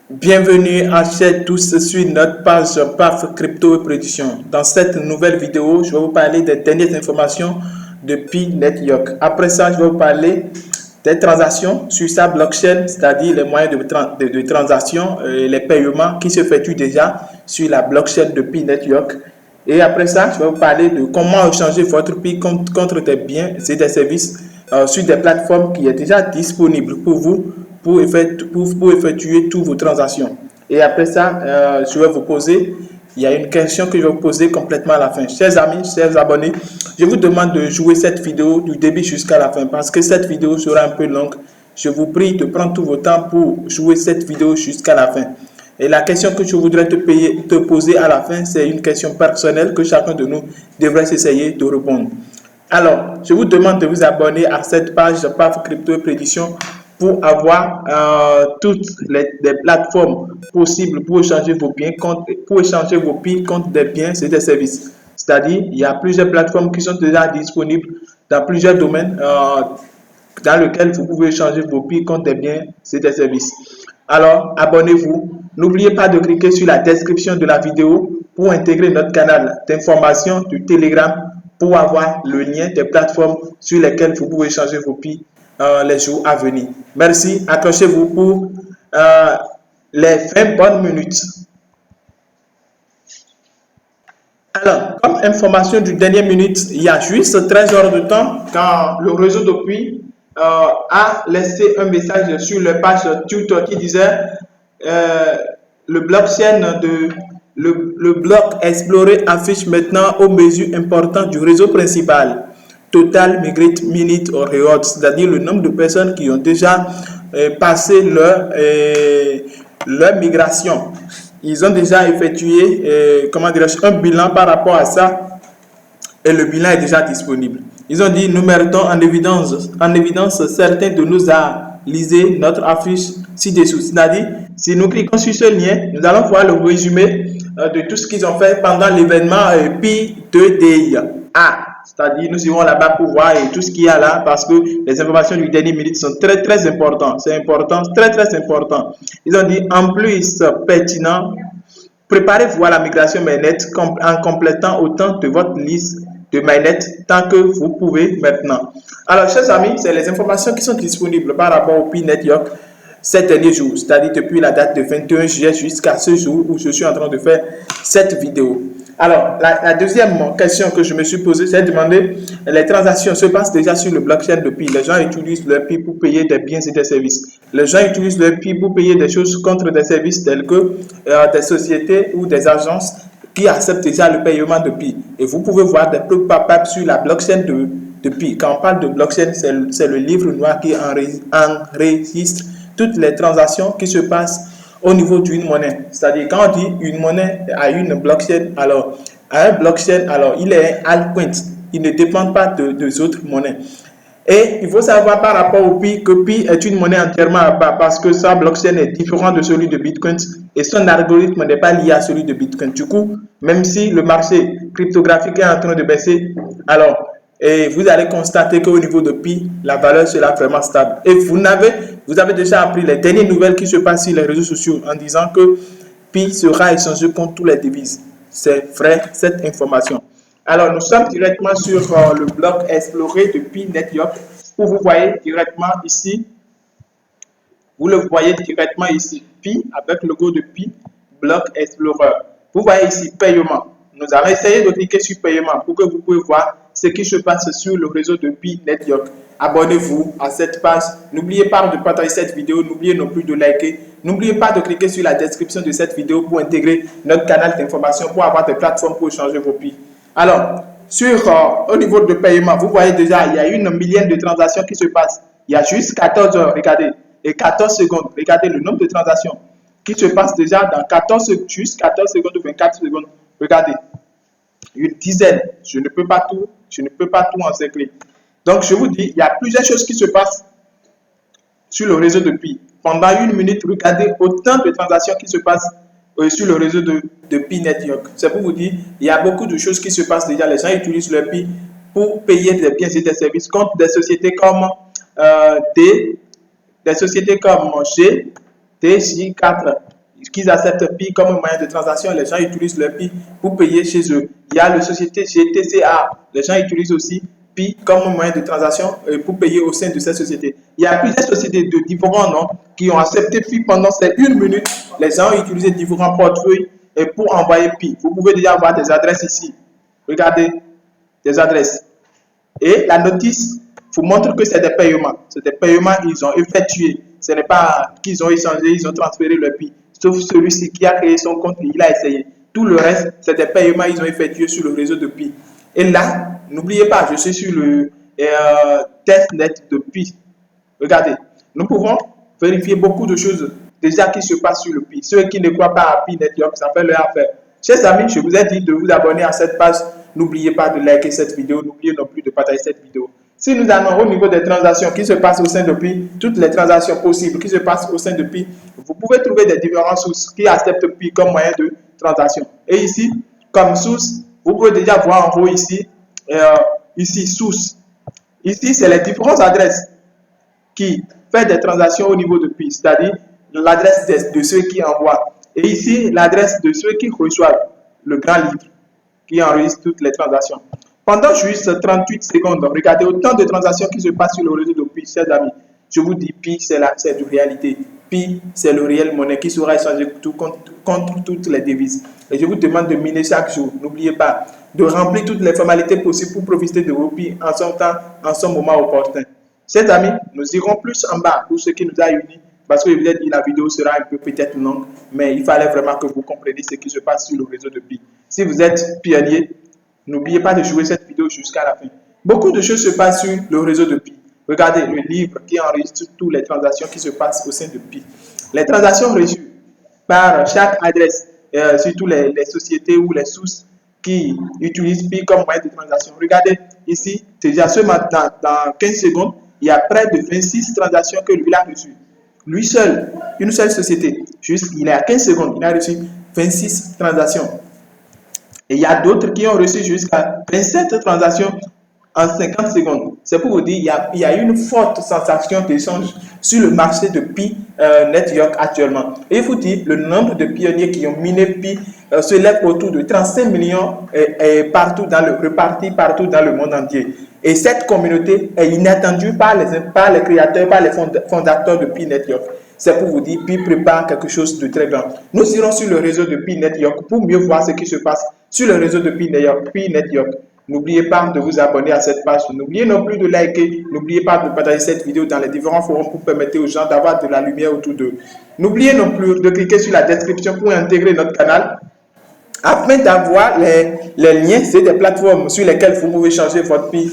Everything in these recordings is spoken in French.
Bienvenue à tous sur notre page PAF Crypto et Prédiction. Dans cette nouvelle vidéo, je vais vous parler des dernières informations de Pi-Network. Après ça, je vais vous parler des transactions sur sa blockchain, c'est-à-dire les moyens de transaction et les paiements qui s'effectuent déjà sur la blockchain de Pi-Network. Et après ça, je vais vous parler de comment échanger votre Pi contre des biens et des services sur des plateformes qui est déjà disponibles pour vous pour effectuer toutes vos transactions. Et après ça, je vais vous poser, il y a une question que je vais vous poser complètement à la fin. Chers amis, chers abonnés, je vous demande de jouer cette vidéo du début jusqu'à la fin parce que cette vidéo sera un peu longue. Je vous prie de prendre tout votre temps pour jouer cette vidéo jusqu'à la fin. Et la question que je voudrais te poser à la fin, c'est une question personnelle que chacun de nous devrait essayer de répondre. Alors, je vous demande de vous abonner à cette page de PAF Crypto et Prédiction pour avoir toutes les plateformes possibles pour échanger vos biens contre des biens et des services. C'est-à-dire, il y a plusieurs plateformes qui sont déjà disponibles dans plusieurs domaines dans lesquels vous pouvez échanger vos Pi contre des biens et des services. Alors, abonnez-vous. N'oubliez pas de cliquer sur la description de la vidéo pour intégrer notre canal d'information du Telegram pour avoir le lien des plateformes sur lesquelles vous pouvez échanger vos Pi les jours à venir. Merci. Accrochez-vous pour les 20 bonnes minutes. Alors, comme information du dernier minute, il y a juste 13 heures de temps quand le réseau de Pi a laissé un message sur la page Twitter qui disait le bloc exploré affiche maintenant aux mesures importantes du réseau principal. Total Migrate Minute or Reward, c'est-à-dire le nombre de personnes qui ont déjà passé leur migration. Ils ont déjà effectué un bilan par rapport à ça et le bilan est déjà disponible. Ils ont dit, nous mettons en évidence certains de nos lisez notre affiche ci-dessous. C'est-à-dire, si nous cliquons sur ce lien, nous allons voir le résumé de tout ce qu'ils ont fait pendant l'événement Pi2DI. C'est-à-dire, nous irons là-bas pour voir et tout ce qu'il y a là parce que les informations du dernier minute sont très, très importantes. C'est important, très, très important. Ils ont dit, en plus pertinent, préparez-vous à la migration mainnet en complétant autant de votre liste de mainnet tant que vous pouvez maintenant. Alors, chers amis, c'est les informations qui sont disponibles par rapport au Pi-Network ces derniers jours, c'est-à-dire depuis la date de 21 juillet jusqu'à ce jour où je suis en train de faire cette vidéo. Alors, la deuxième question que je me suis posée, c'est de demander, les transactions se passent déjà sur le blockchain de Pi. Les gens utilisent le Pi pour payer des biens et des services. Les gens utilisent le Pi pour payer des choses contre des services tels que des sociétés ou des agences qui acceptent déjà le paiement de Pi. Et vous pouvez voir des preuves pop-up sur la blockchain de Pi. Quand on parle de blockchain, c'est le livre noir qui enregistre toutes les transactions qui se passent au niveau d'une monnaie. C'est-à-dire, quand on dit une monnaie à une blockchain, alors, à un blockchain, alors, il est altcoin. Il ne dépend pas des autres monnaies. Et il faut savoir par rapport au Pi que Pi est une monnaie entièrement à part parce que sa blockchain est différent de celui de Bitcoin et son algorithme n'est pas lié à celui de Bitcoin. Du coup, même si le marché cryptographique est en train de baisser, alors, et vous allez constater qu'au niveau de Pi, la valeur sera vraiment stable. Et vous avez déjà appris les dernières nouvelles qui se passent sur les réseaux sociaux en disant que Pi sera échangé contre toutes les devises. C'est vrai, cette information. Alors, nous sommes directement sur le bloc exploré de Pi-Network où vous voyez directement ici, vous le voyez directement ici, Pi avec le logo de Pi, bloc Explorer. Vous voyez ici, paiement. Nous allons essayer de cliquer sur paiement pour que vous puissiez voir ce qui se passe sur le réseau de Pi-Network. Abonnez-vous à cette page. N'oubliez pas de partager cette vidéo. N'oubliez non plus de liker. N'oubliez pas de cliquer sur la description de cette vidéo pour intégrer notre canal d'information pour avoir des plateformes pour changer vos Pi. Alors, au niveau de paiement, vous voyez déjà, il y a une millième de transactions qui se passent. Il y a juste 14 heures, regardez, et 14 secondes. Regardez le nombre de transactions qui se passent déjà dans 14 secondes ou 24 secondes. Regardez, une dizaine. Je ne peux pas tout encercler. Donc, je vous dis, il y a plusieurs choses qui se passent sur le réseau de Pi. Pendant une minute, regardez autant de transactions qui se passent sur le réseau de Pi-Network. C'est pour vous dire, il y a beaucoup de choses qui se passent déjà. Les gens utilisent le Pi pour payer des biens et des services contre des sociétés comme G, TJ4 qu'ils acceptent Pi comme moyen de transaction. Les gens utilisent le Pi pour payer chez eux. Il y a la société GTCA. Les gens utilisent aussi Pi comme moyen de transaction pour payer au sein de cette société. Il y a plusieurs sociétés de différents noms qui ont accepté Pi pendant ces 1 minute. Les gens ont utilisé différents portefeuilles pour envoyer Pi. Vous pouvez déjà voir des adresses ici. Regardez, des adresses. Et la notice vous montre que c'est des paiements. C'est des paiements qu'ils ont effectués. Ce n'est pas qu'ils ont échangé, ils ont transféré le Pi. Sauf celui-ci qui a créé son compte et il a essayé. Tout le reste, c'est des paiements qu'ils ont effectués sur le réseau de Pi. Et là, n'oubliez pas, je suis sur le testnet de Pi. Regardez, nous pouvons vérifier beaucoup de choses déjà qui se passent sur le Pi. Ceux qui ne croient pas à Pi Network, ça fait leur affaire. Chers amis, je vous ai dit de vous abonner à cette page. N'oubliez pas de liker cette vidéo. N'oubliez non plus de partager cette vidéo. Si nous allons au niveau des transactions qui se passent au sein de Pi, toutes les transactions possibles qui se passent au sein de Pi, vous pouvez trouver des différentes sources qui acceptent Pi comme moyen de transaction. Et ici, comme source, vous pouvez déjà voir en haut ici, ici source. Ici, c'est les différentes adresses qui font des transactions au niveau de Pi, c'est-à-dire l'adresse de ceux qui envoient. Et ici, l'adresse de ceux qui reçoivent le grand livre qui enregistre toutes les transactions. Pendant juste 38 secondes, regardez autant de transactions qui se passent sur le réseau de Pi, chers amis. Je vous dis, Pi, c'est de réalité. Pi, c'est le réel monnaie qui sera échangé contre toutes les devises. Et je vous demande de miner chaque jour. N'oubliez pas de remplir toutes les formalités possibles pour profiter de vos Pi en son temps, en son moment opportun. Chers amis, nous irons plus en bas pour ce qui nous a unis. Parce que je vous ai dit, la vidéo sera un peu peut-être longue, mais il fallait vraiment que vous compreniez ce qui se passe sur le réseau de Pi. Si vous êtes pionnier, n'oubliez pas de jouer cette vidéo jusqu'à la fin. Beaucoup de choses se passent sur le réseau de Pi. Regardez le livre qui enregistre toutes les transactions qui se passent au sein de Pi. Les transactions reçues par chaque adresse, surtout les sociétés ou les sources qui utilisent Pi comme moyen de transaction. Regardez ici, déjà ce matin, dans 15 secondes, il y a près de 26 transactions que lui a reçues. Lui seul, une seule société, juste il est à 15 secondes, il a reçu 26 transactions. Et il y a d'autres qui ont reçu jusqu'à 27 transactions en 50 secondes. C'est pour vous dire, il y a une forte sensation d'échange sur le marché de Pi Network actuellement. Et il faut dire, le nombre de pionniers qui ont miné Pi se lève autour de 35 millions repartis partout dans le monde entier. Et cette communauté est inattendue par les créateurs, par les fondateurs de Pi Network. C'est pour vous dire, Pi prépare quelque chose de très grand. Nous irons sur le réseau de Pi Network pour mieux voir ce qui se passe sur le réseau de Pi Network. N'oubliez pas de vous abonner à cette page. N'oubliez non plus de liker. N'oubliez pas de partager cette vidéo dans les différents forums pour permettre aux gens d'avoir de la lumière autour d'eux. N'oubliez non plus de cliquer sur la description pour intégrer notre canal afin d'avoir les liens. C'est des plateformes sur lesquelles vous pouvez changer votre Pi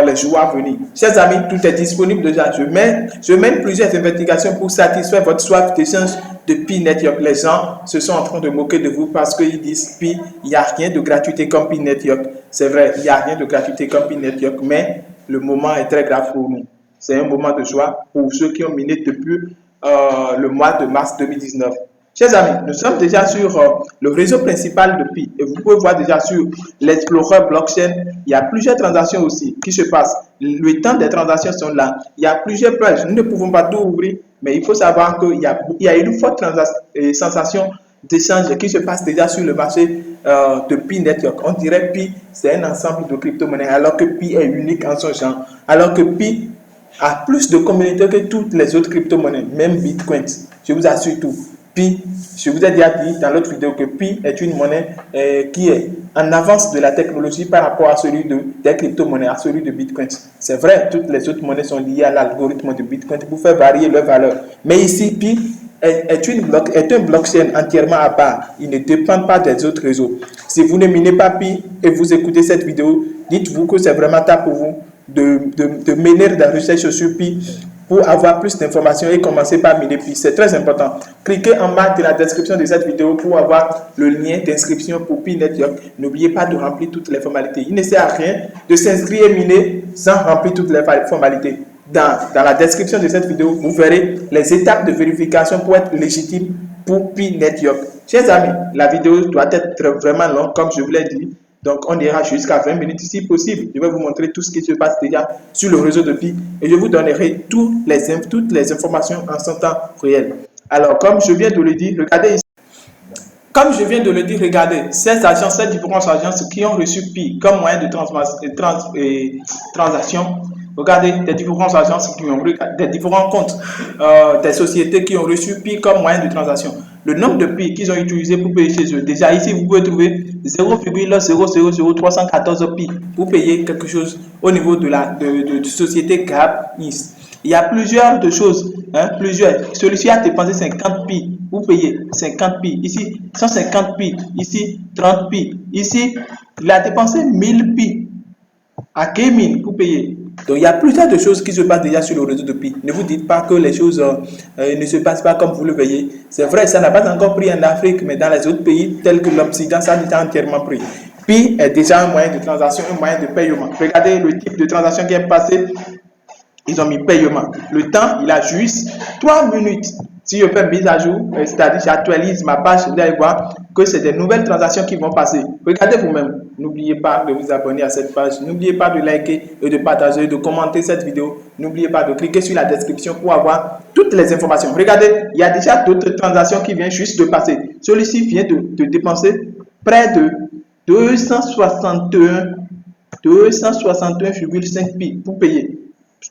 les jours à venir. Chers amis, tout est disponible déjà. Je mène plusieurs investigations pour satisfaire votre soif d'échange de Pi Network. Les gens se sont en train de moquer de vous parce qu'ils disent Pi, il n'y a rien de gratuité comme Pi Network. C'est vrai, il n'y a rien de gratuité comme Pi Network, mais le moment est très grave pour nous. C'est un moment de joie pour ceux qui ont miné depuis le mois de mars 2019. Chers amis, nous sommes déjà sur le réseau principal de Pi et vous pouvez voir déjà sur l'Explorer Blockchain, il y a plusieurs transactions aussi qui se passent. Le temps des transactions sont là. Il y a plusieurs pages. Nous ne pouvons pas tout ouvrir, mais il faut savoir qu'il y a une forte sensation d'échange qui se passe déjà sur le marché de Pi Network. On dirait Pi, c'est un ensemble de crypto-monnaies, alors que Pi est unique en son genre. Alors que Pi a plus de communautés que toutes les autres crypto-monnaies, même Bitcoin. Je vous assure tout. Pi, je vous ai déjà dit dans l'autre vidéo que Pi est une monnaie qui est en avance de la technologie par rapport à celui des crypto-monnaies, à celui de Bitcoin. C'est vrai, toutes les autres monnaies sont liées à l'algorithme de Bitcoin pour faire varier leur valeur. Mais ici, Pi est un blockchain entièrement à part. Il ne dépend pas des autres réseaux. Si vous ne minez pas Pi et vous écoutez cette vidéo, dites-vous que c'est vraiment tard pour vous de mener des recherches sur Pi pour avoir plus d'informations et commencer par miner Pi. C'est très important. Cliquez en bas de la description de cette vidéo pour avoir le lien d'inscription pour Pi Network. N'oubliez pas de remplir toutes les formalités. Il ne sert à rien de s'inscrire et miner sans remplir toutes les formalités. Dans la description de cette vidéo, vous verrez les étapes de vérification pour être légitime pour Pi Network. Chers amis, la vidéo doit être vraiment longue, comme je vous l'ai dit. Donc, on ira jusqu'à 20 minutes si possible. Je vais vous montrer tout ce qui se passe déjà sur le réseau de Pi et je vous donnerai toutes les informations en son temps réel. Alors, comme je viens de le dire, regardez ici. Comme je viens de le dire, regardez, ces différentes agences qui ont reçu Pi comme moyen de transaction, regardez des différentes agences qui ont des différents comptes, des sociétés qui ont reçu Pi comme moyen de transaction. Le nombre de Pi qu'ils ont utilisé pour payer chez eux, déjà ici, vous pouvez trouver 0,000314 Pi pour payer quelque chose au niveau de la société Gap East. Il y a plusieurs de choses, hein, plusieurs. Celui-ci a dépensé 50 pi. Vous payez 50 pi. Ici, 150 pi. Ici, 30 pi. Ici, il a dépensé 1000 pi. À Kémin, vous payez. Donc, il y a plusieurs de choses qui se passent déjà sur le réseau de pi. Ne vous dites pas que les choses ne se passent pas comme vous le voyez. C'est vrai, ça n'a pas encore pris en Afrique, mais dans les autres pays, tels que l'Occident, ça a déjà entièrement pris. Pi est déjà un moyen de transaction, un moyen de paiement. Regardez le type de transaction qui est passé. Ils ont mis paiement. Le temps, il a juste 3 minutes. Si je fais mise à jour, c'est-à-dire j'actualise ma page, vous allez voir que c'est des nouvelles transactions qui vont passer. Regardez vous-même. N'oubliez pas de vous abonner à cette page. N'oubliez pas de liker et de partager, de commenter cette vidéo. N'oubliez pas de cliquer sur la description pour avoir toutes les informations. Regardez, il y a déjà d'autres transactions qui viennent juste de passer. Celui-ci vient de dépenser près de 261,5 pi pour payer.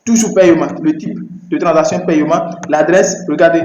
Toujours paiement, le type de transaction paiement, l'adresse, regardez,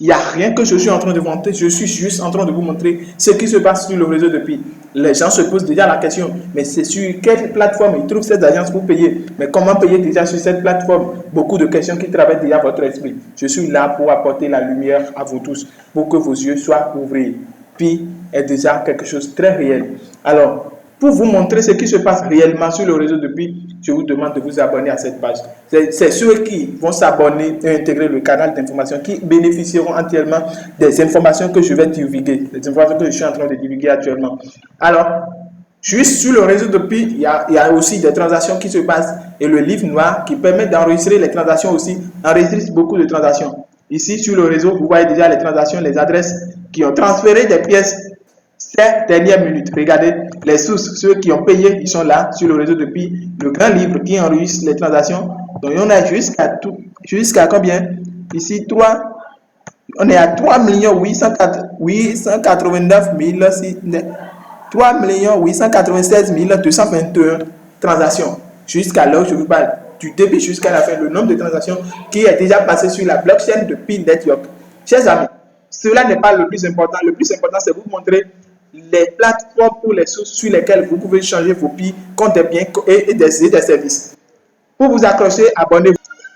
il n'y a rien que je suis en train de montrer, je suis juste en train de vous montrer ce qui se passe sur le réseau de Pi. Les gens se posent déjà la question, mais c'est sur quelle plateforme ils trouvent cette agence pour payer? Mais comment payer déjà sur cette plateforme? Beaucoup de questions qui traversent déjà votre esprit. Je suis là pour apporter la lumière à vous tous, pour que vos yeux soient ouverts. Pi est déjà quelque chose de très réel. Alors, pour vous montrer ce qui se passe réellement sur le réseau de Pi, je vous demande de vous abonner à cette page. C'est ceux qui vont s'abonner et intégrer le canal d'information qui bénéficieront entièrement des informations que je vais divulguer, des informations que je suis en train de divulguer actuellement. Alors, juste sur le réseau de Pi, il y a aussi des transactions qui se passent et le livre noir qui permet d'enregistrer les transactions aussi, enregistre beaucoup de transactions. Ici, sur le réseau, vous voyez déjà les transactions, les adresses qui ont transféré des pièces ces dernières minutes. Regardez les sources, ceux qui ont payé, ils sont là sur le réseau depuis le grand livre qui enregistre les transactions. Donc on a jusqu'à combien? Ici 3, on est à 3 889 3 896 221 transactions jusqu'à là où je vous parle, du début jusqu'à la fin, le nombre de transactions qui est déjà passé sur la blockchain de Pi Network. Chers amis, cela n'est pas le plus important. Le plus important, c'est vous montrer les plateformes pour les sources sur lesquelles vous pouvez changer vos Pi contre des biens et des services. Pour vous accrocher, abonnez-vous.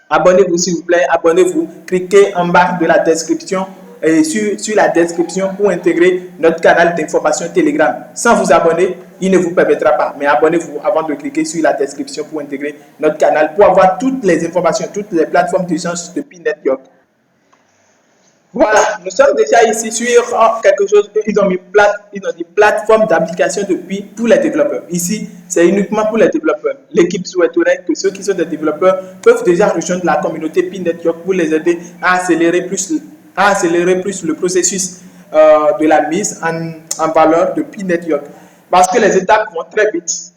Abonnez-vous s'il vous plaît, abonnez-vous. Cliquez en bas de la description et sur la description pour intégrer notre canal d'information Telegram. Sans vous abonner, il ne vous permettra pas. Mais abonnez-vous avant de cliquer sur la description pour intégrer notre canal pour avoir toutes les informations, toutes les plateformes d'échange de Pi Network. Voilà, nous sommes déjà ici sur quelque chose. Ils ont mis plateforme d'application depuis pour les développeurs. Ici, c'est uniquement pour les développeurs. L'équipe souhaiterait que ceux qui sont des développeurs peuvent déjà rejoindre la communauté Pi Network pour les aider à accélérer plus le processus de la mise en valeur de Pi Network. Parce que les étapes vont très vite.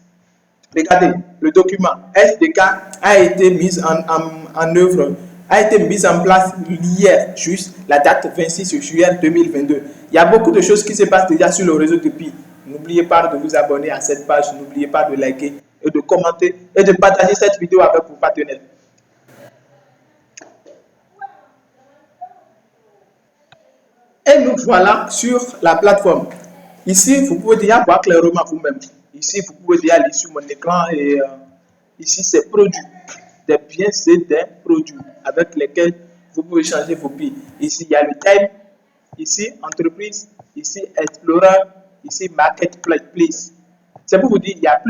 Regardez, le document SDK a été mis en œuvre, a été mise en place hier, juste la date 26 juillet 2022. Il y a beaucoup de choses qui se passent déjà sur le réseau de Pi. N'oubliez pas de vous abonner à cette page, n'oubliez pas de liker et de commenter et de partager cette vidéo avec vos partenaires. Et nous voilà sur la plateforme. Ici, vous pouvez déjà voir clairement vous-même. Ici, vous pouvez déjà lire sur mon écran et ici, c'est produits. Des biens, c'est des produits avec lesquels vous pouvez changer vos Pi. Ici, il y a le time. Ici, entreprise. Ici, explorer. Ici, marketplace. C'est pour vous dire, il y a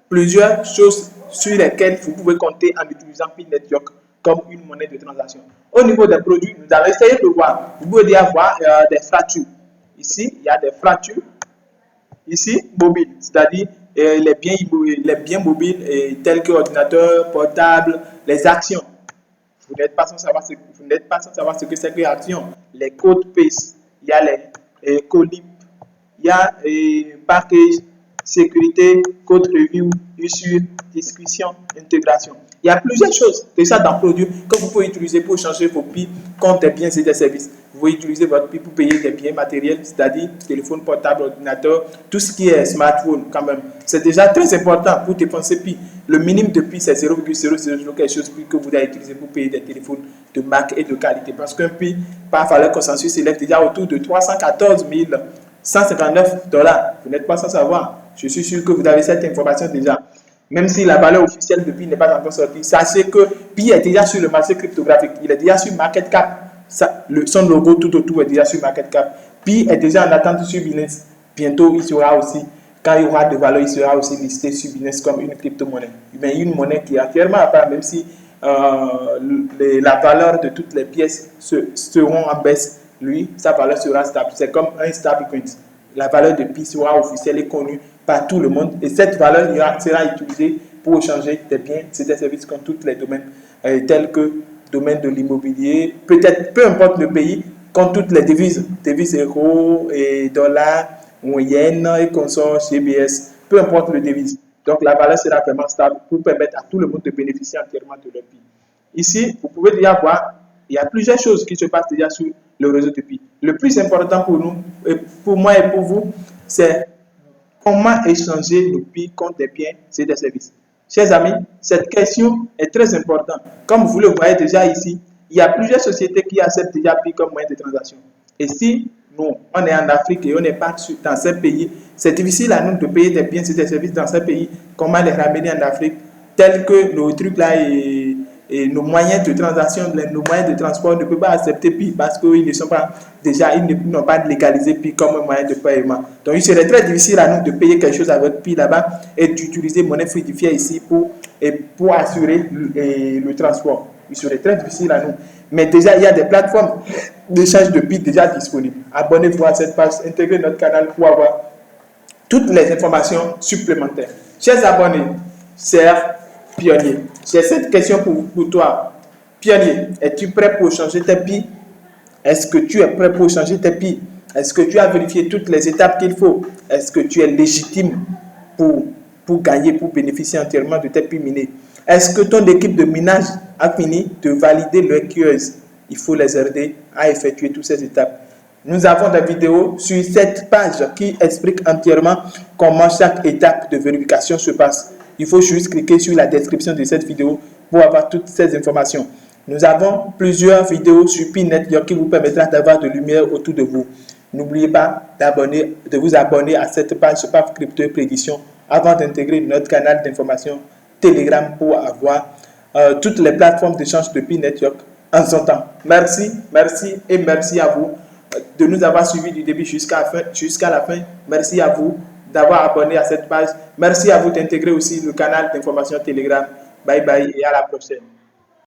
plusieurs choses sur lesquelles vous pouvez compter en utilisant Pi Network comme une monnaie de transaction. Au niveau des produits, nous allons essayer de voir. Vous pouvez déjà voir des fractures. Ici, il y a des fractures. Ici, mobile, c'est-à-dire les biens mobiles tels que ordinateur, portable, les actions. Vous n'êtes pas sans savoir ce que c'est que actions. Les codes PACE, il y a les colib, il y a package, sécurité, code review, usure, discussion, intégration. Il y a plusieurs choses déjà dans Produit que vous pouvez utiliser pour changer vos PI contre des biens et des services. Vous pouvez utiliser votre PI pour payer des biens matériels, c'est-à-dire téléphone portable, ordinateur, tout ce qui est smartphone quand même. C'est déjà très important pour dépenser PI. Le minimum de PI, c'est 0,000 quelque chose que vous allez utiliser pour payer des téléphones de marque et de qualité. Parce qu'un PI, par valeur consensus, s'élève déjà autour de 314 159 $. Vous n'êtes pas sans savoir. Je suis sûr que vous avez cette information déjà. Même si la valeur officielle de PI n'est pas encore sortie, sachez que PI est déjà sur le marché cryptographique. Il est déjà sur MarketCap. Son logo tout autour est déjà sur MarketCap. PI est déjà en attente sur Binance. Bientôt, il sera aussi, quand il y aura de valeur, il sera aussi listé sur Binance comme une crypto-monnaie. Mais une monnaie qui est entièrement à part, même si la valeur de toutes les pièces seront en baisse, lui, sa valeur sera stable. C'est comme un stablecoin. La valeur de PI sera officielle et connue par tout le monde et cette valeur sera utilisée pour échanger des biens et des services dans tous les domaines tels que le domaine de l'immobilier, peut-être peu importe le pays, contre toutes les devises euros et dollars, moyenne et consorts, GBS, peu importe le devise. Donc la valeur sera vraiment stable pour permettre à tout le monde de bénéficier entièrement de leur PI. Ici, vous pouvez déjà voir, il y a plusieurs choses qui se passent déjà sur le réseau de PI. Le plus important pour nous, pour moi et pour vous, c'est comment échanger le PI contre des biens et des services. Chers amis, cette question est très importante. Comme vous le voyez déjà ici, il y a plusieurs sociétés qui acceptent déjà PI comme moyen de transaction. Et si nous, on est en Afrique et on n'est pas dans ces pays, c'est difficile à nous de payer des biens et des services dans ces pays. Comment les ramener en Afrique, tels que nos trucs là et nos moyens de transaction, nos moyens de transport ne peuvent pas accepter PI parce qu'ils ne sont pas déjà, ils n'ont pas légalisé PI comme un moyen de paiement. Donc il serait très difficile à nous de payer quelque chose avec PI là-bas et d'utiliser monnaie fluidifiée ici pour assurer le transport. Il serait très difficile à nous. Mais déjà, il y a des plateformes d'échange de PI déjà disponibles. Abonnez-vous à cette page, intégrez notre canal pour avoir toutes les informations supplémentaires. Chers abonnés, chers pionniers, j'ai cette question pour toi. Pionnier, es-tu prêt pour changer tes PI? Est-ce que tu es prêt pour changer tes PI? Est-ce que tu as vérifié toutes les étapes qu'il faut? Est-ce que tu es légitime pour gagner, pour bénéficier entièrement de tes PI minés? Est-ce que ton équipe de minage a fini de valider le QoS? Il faut les aider à effectuer toutes ces étapes. Nous avons des vidéos sur cette page qui expliquent entièrement comment chaque étape de vérification se passe. Il faut juste cliquer sur la description de cette vidéo pour avoir toutes ces informations. Nous avons plusieurs vidéos sur PINet qui vous permettra d'avoir de lumière autour de vous. N'oubliez pas de vous abonner à cette page PAF Crypto Prédiction avant d'intégrer notre canal d'information Telegram pour avoir toutes les plateformes d'échange de PINet en son temps. Merci, merci et merci à vous de nous avoir suivis du début jusqu'à la fin. Merci à vous d'avoir abonné à cette page. Merci à vous d'intégrer aussi le canal d'information Telegram. Bye bye et à la prochaine.